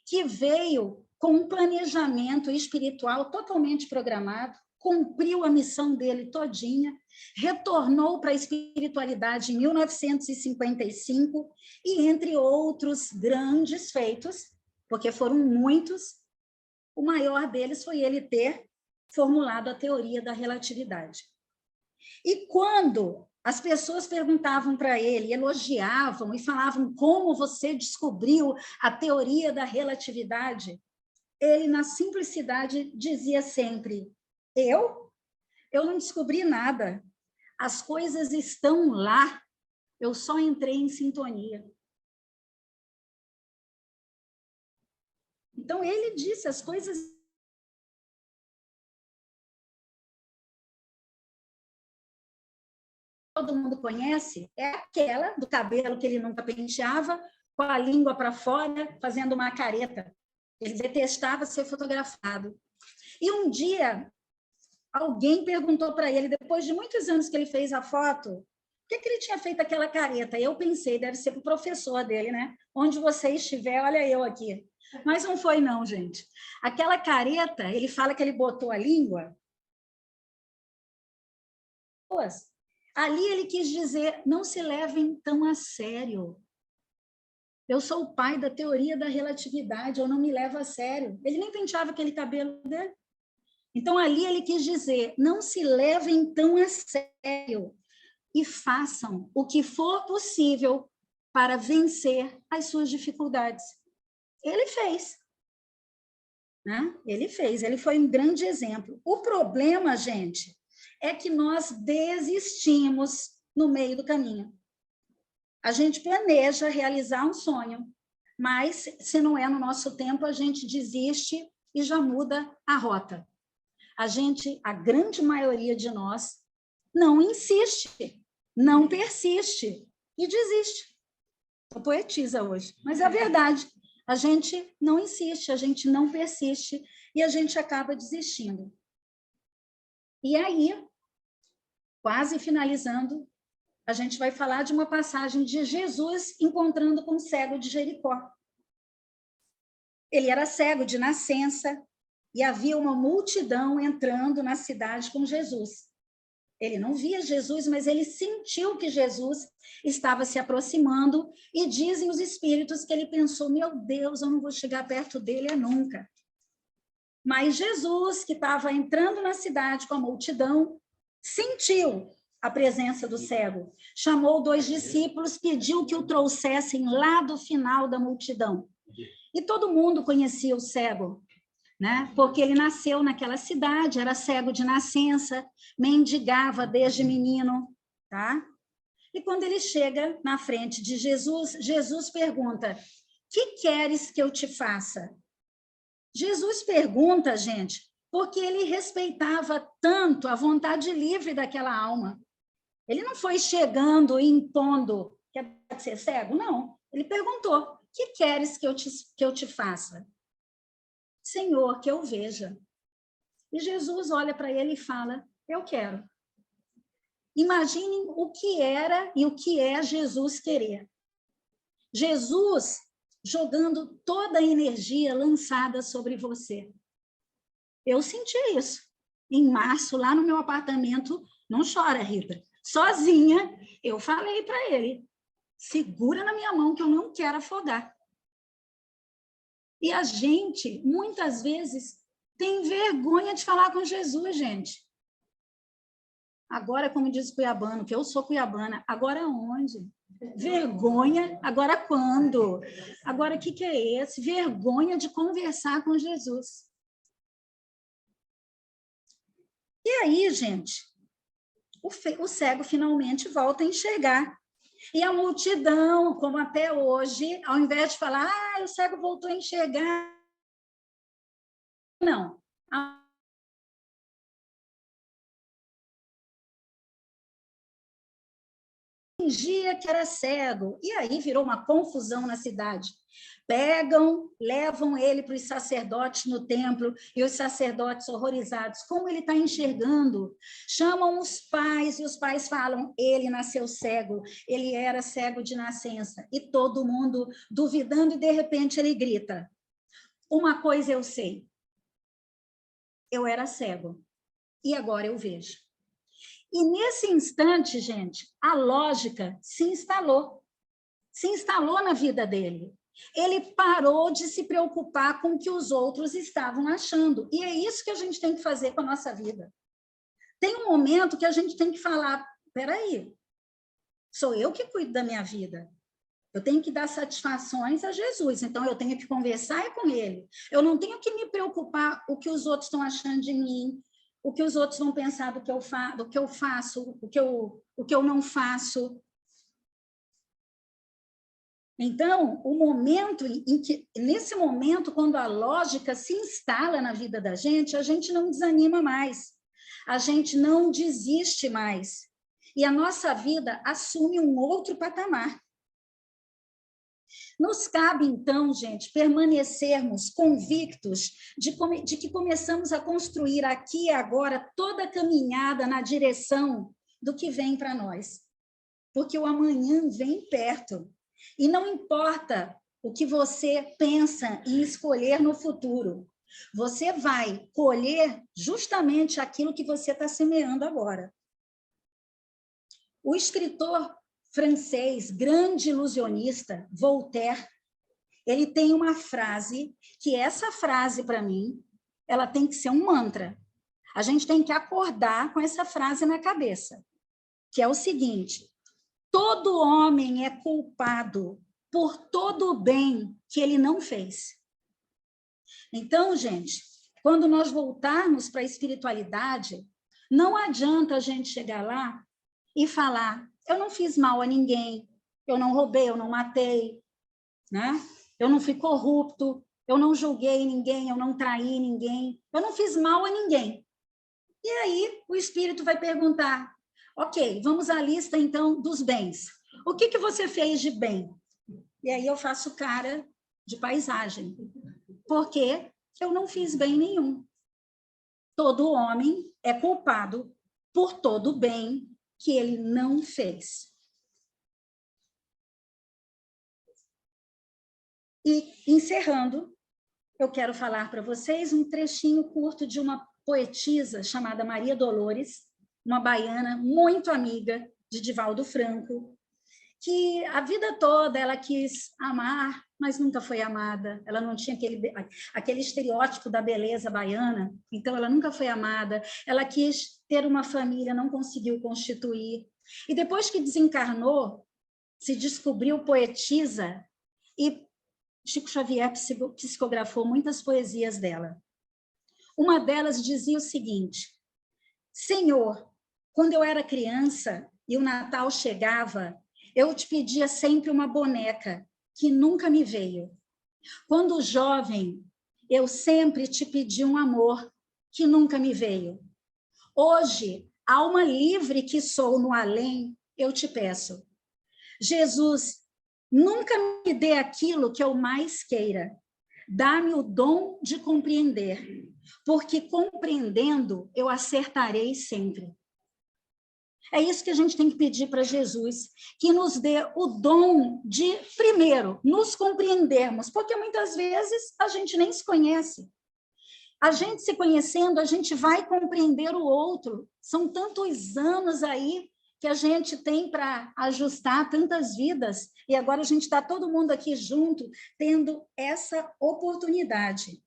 que veio com um planejamento espiritual totalmente programado, cumpriu a missão dele todinha, retornou para a espiritualidade em 1955, e entre outros grandes feitos, porque foram muitos, o maior deles foi ele ter formulado a teoria da relatividade. E quando as pessoas perguntavam para ele, elogiavam e falavam como você descobriu a teoria da relatividade, ele, na simplicidade, dizia sempre, eu não descobri nada, as coisas estão lá, eu só entrei em sintonia. Então, ele disse, as coisas todo mundo conhece, é aquela do cabelo que ele nunca penteava, com a língua para fora, fazendo uma careta. Ele detestava ser fotografado. E um dia, alguém perguntou para ele, depois de muitos anos que ele fez a foto, por que ele tinha feito aquela careta? E eu pensei, deve ser para o professor dele, né? Onde você estiver, olha eu aqui. Mas não foi não, gente. Aquela careta, ele fala que ele botou a língua. Ali ele quis dizer, não se levem tão a sério. Eu sou o pai da teoria da relatividade, eu não me levo a sério. Ele nem penteava aquele cabelo dele. Então, ali ele quis dizer, não se levem tão a sério e façam o que for possível para vencer as suas dificuldades. Ele fez. Né? Ele fez, ele foi um grande exemplo. O problema, gente, é que nós desistimos no meio do caminho. A gente planeja realizar um sonho, mas se não é no nosso tempo, a gente desiste e já muda a rota. A grande maioria de nós, não insiste, não persiste e desiste. Eu poetiza hoje, mas é a verdade. A gente não insiste, a gente não persiste e a gente acaba desistindo. E aí, quase finalizando, a gente vai falar de uma passagem de Jesus encontrando com o cego de Jericó. Ele era cego de nascença e havia uma multidão entrando na cidade com Jesus. Ele não via Jesus, mas ele sentiu que Jesus estava se aproximando e dizem os espíritos que ele pensou, meu Deus, eu não vou chegar perto dele nunca. Mas Jesus, que estava entrando na cidade com a multidão, sentiu a presença do cego, chamou 2 discípulos, pediu que o trouxessem lá do final da multidão. E todo mundo conhecia o cego, né? Porque ele nasceu naquela cidade, era cego de nascença, mendigava desde menino, tá? E quando ele chega na frente de Jesus, Jesus pergunta, que queres que eu te faça? Jesus pergunta, gente, porque ele respeitava tanto a vontade livre daquela alma. Ele não foi chegando e impondo, quer ser cego? Não. Ele perguntou, que queres que eu te faça? Senhor, que eu veja. E Jesus olha para ele e fala, eu quero. Imaginem o que era e o que é Jesus querer. Jesus jogando toda a energia lançada sobre você. Eu senti isso. Em março, lá no meu apartamento, não chora, Rita. Sozinha, eu falei para ele, segura na minha mão que eu não quero afogar. E a gente, muitas vezes, tem vergonha de falar com Jesus, gente. Agora, como diz o cuiabano, que eu sou cuiabana, agora onde? Vergonha, agora quando? Agora, o que é esse? Vergonha de conversar com Jesus. E aí, gente, o cego finalmente volta a enxergar. E a multidão, como até hoje, ao invés de falar, o cego voltou a enxergar, não. Fingia que era cego. E aí virou uma confusão na cidade. Pegam, levam ele para os sacerdotes no templo, e os sacerdotes horrorizados, como ele está enxergando? Chamam os pais, e os pais falam, ele nasceu cego, ele era cego de nascença. E todo mundo duvidando, e de repente ele grita, uma coisa eu sei, eu era cego, e agora eu vejo. E nesse instante, gente, a lógica se instalou na vida dele. Ele parou de se preocupar com o que os outros estavam achando. E é isso que a gente tem que fazer com a nossa vida. Tem um momento que a gente tem que falar, peraí, sou eu que cuido da minha vida. Eu tenho que dar satisfações a Jesus, então eu tenho que conversar com ele. Eu não tenho que me preocupar com o que os outros estão achando de mim, o que os outros vão pensar do que eu faço, o que eu não faço. Então, o momento em que, nesse momento, quando a lógica se instala na vida da gente, a gente não desanima mais, a gente não desiste mais, e a nossa vida assume um outro patamar. Nos cabe, então, gente, permanecermos convictos de que começamos a construir aqui e agora toda a caminhada na direção do que vem para nós, porque o amanhã vem perto. E não importa o que você pensa em escolher no futuro, você vai colher justamente aquilo que você está semeando agora. O escritor francês, grande ilusionista, Voltaire, ele tem uma frase, que essa frase, para mim, ela tem que ser um mantra. A gente tem que acordar com essa frase na cabeça, que é o seguinte: todo homem é culpado por todo o bem que ele não fez. Então, gente, quando nós voltarmos para a espiritualidade, não adianta a gente chegar lá e falar, eu não fiz mal a ninguém, eu não roubei, eu não matei, né? Eu não fui corrupto, eu não julguei ninguém, eu não traí ninguém, eu não fiz mal a ninguém. E aí o espírito vai perguntar, ok, vamos à lista, então, dos bens. O que você fez de bem? E aí eu faço cara de paisagem, porque eu não fiz bem nenhum. Todo homem é culpado por todo o bem que ele não fez. E, encerrando, eu quero falar para vocês um trechinho curto de uma poetisa chamada Maria Dolores, uma baiana muito amiga de Divaldo Franco, que a vida toda ela quis amar, mas nunca foi amada. Ela não tinha aquele estereótipo da beleza baiana, então ela nunca foi amada. Ela quis ter uma família, não conseguiu constituir. E depois que desencarnou, se descobriu poetisa, e Chico Xavier psicografou muitas poesias dela. Uma delas dizia o seguinte: Senhor, quando eu era criança e o Natal chegava, eu te pedia sempre uma boneca, que nunca me veio. Quando jovem, eu sempre te pedi um amor, que nunca me veio. Hoje, alma livre que sou no além, eu te peço. Jesus, nunca me dê aquilo que eu mais queira. Dá-me o dom de compreender, porque compreendendo eu acertarei sempre. É isso que a gente tem que pedir para Jesus, que nos dê o dom de, primeiro, nos compreendermos, porque muitas vezes a gente nem se conhece. A gente se conhecendo, a gente vai compreender o outro. São tantos anos aí que a gente tem para ajustar tantas vidas, e agora a gente está todo mundo aqui junto, tendo essa oportunidade.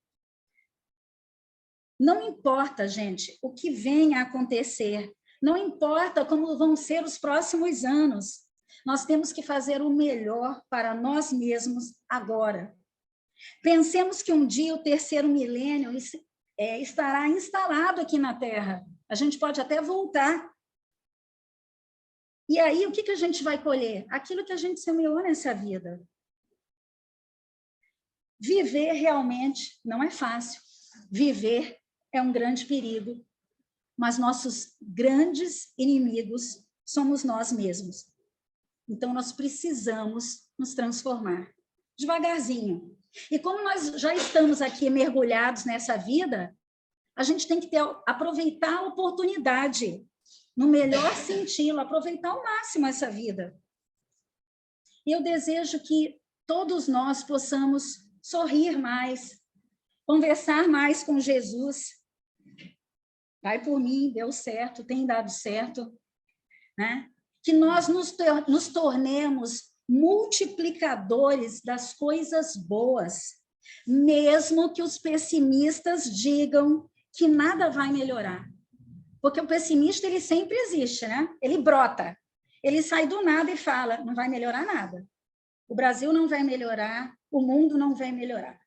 Não importa, gente, o que venha a acontecer, não importa como vão ser os próximos anos, nós temos que fazer o melhor para nós mesmos agora. Pensemos que um dia o terceiro milênio estará instalado aqui na Terra. A gente pode até voltar. E aí, o que a gente vai colher? Aquilo que a gente semeou nessa vida. Viver realmente não é fácil. Viver é um grande perigo. Mas nossos grandes inimigos somos nós mesmos. Então, nós precisamos nos transformar. Devagarzinho. E como nós já estamos aqui mergulhados nessa vida, a gente tem que aproveitar a oportunidade, no melhor sentido, aproveitar ao máximo essa vida. E eu desejo que todos nós possamos sorrir mais, conversar mais com Jesus. Vai por mim, deu certo, tem dado certo, né? Que nós nos tornemos multiplicadores das coisas boas, mesmo que os pessimistas digam que nada vai melhorar. Porque o pessimista, ele sempre existe, né? Ele brota. Ele sai do nada e fala, não vai melhorar nada. O Brasil não vai melhorar, o mundo não vai melhorar.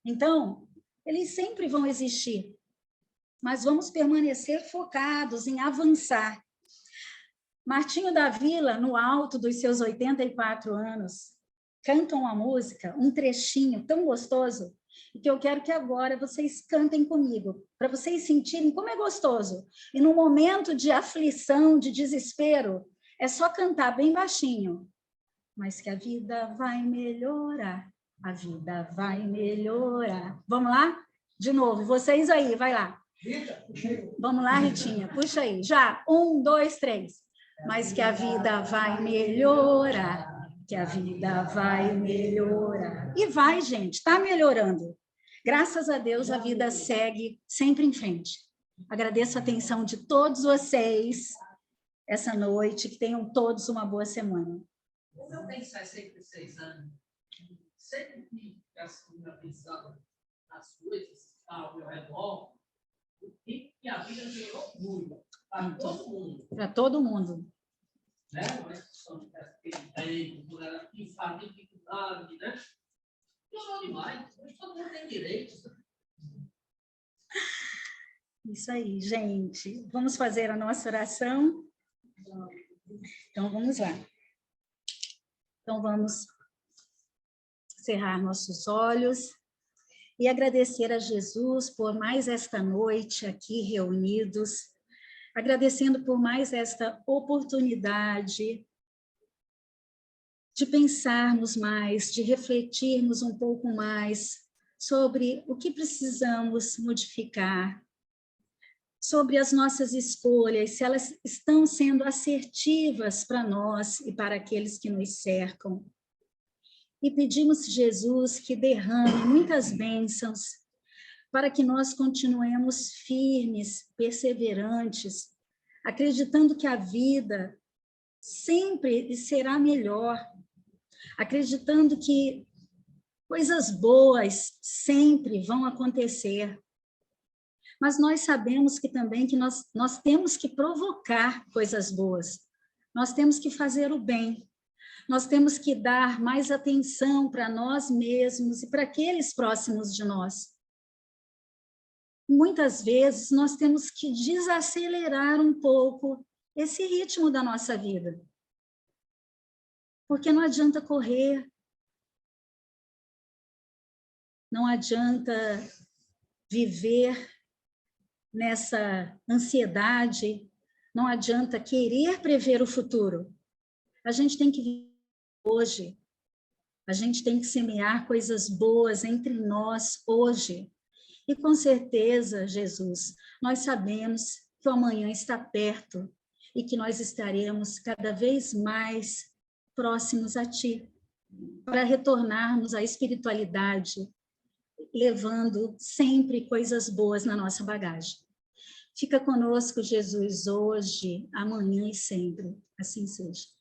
Então, eles sempre vão existir. Mas vamos permanecer focados em avançar. Martinho da Vila, no alto dos seus 84 anos, canta uma música, um trechinho tão gostoso, e que eu quero que agora vocês cantem comigo, para vocês sentirem como é gostoso. E no momento de aflição, de desespero, é só cantar bem baixinho. Mas que a vida vai melhorar, a vida vai melhorar. Vamos lá? De novo, vocês aí, vai lá. Vamos lá, Ritinha, puxa aí. Já, 1, 2, 3. Mas que a vida vai melhorar, que a vida vai melhorar. E vai, gente, está melhorando. Graças a Deus, a vida segue sempre em frente. Agradeço a atenção de todos vocês essa noite, que tenham todos uma boa semana. Como eu tenho 66 anos, sempre que eu pensando nas coisas ao meu redor, e que a vida melhorou muito para todo mundo. Para todo mundo. Né? Não é questão de tempo, por ela enfrentar dificuldade, né? Melhorou demais. Hoje todo mundo tem direitos. Isso aí, gente. Vamos fazer a nossa oração? Então, vamos lá. Então, vamos cerrar nossos olhos e agradecer a Jesus por mais esta noite aqui reunidos, agradecendo por mais esta oportunidade de pensarmos mais, de refletirmos um pouco mais sobre o que precisamos modificar, sobre as nossas escolhas, se elas estão sendo assertivas para nós e para aqueles que nos cercam. E pedimos, Jesus, que derrame muitas bênçãos para que nós continuemos firmes, perseverantes, acreditando que a vida sempre será melhor, acreditando que coisas boas sempre vão acontecer. Mas nós sabemos que também que nós temos que provocar coisas boas, nós temos que fazer o bem, nós temos que dar mais atenção para nós mesmos e para aqueles próximos de nós. Muitas vezes nós temos que desacelerar um pouco esse ritmo da nossa vida. Porque não adianta correr, não adianta viver nessa ansiedade, não adianta querer prever o futuro. A gente tem que viver hoje. A gente tem que semear coisas boas entre nós hoje. E com certeza, Jesus, nós sabemos que o amanhã está perto e que nós estaremos cada vez mais próximos a Ti, para retornarmos à espiritualidade, levando sempre coisas boas na nossa bagagem. Fica conosco, Jesus, hoje, amanhã e sempre. Assim seja.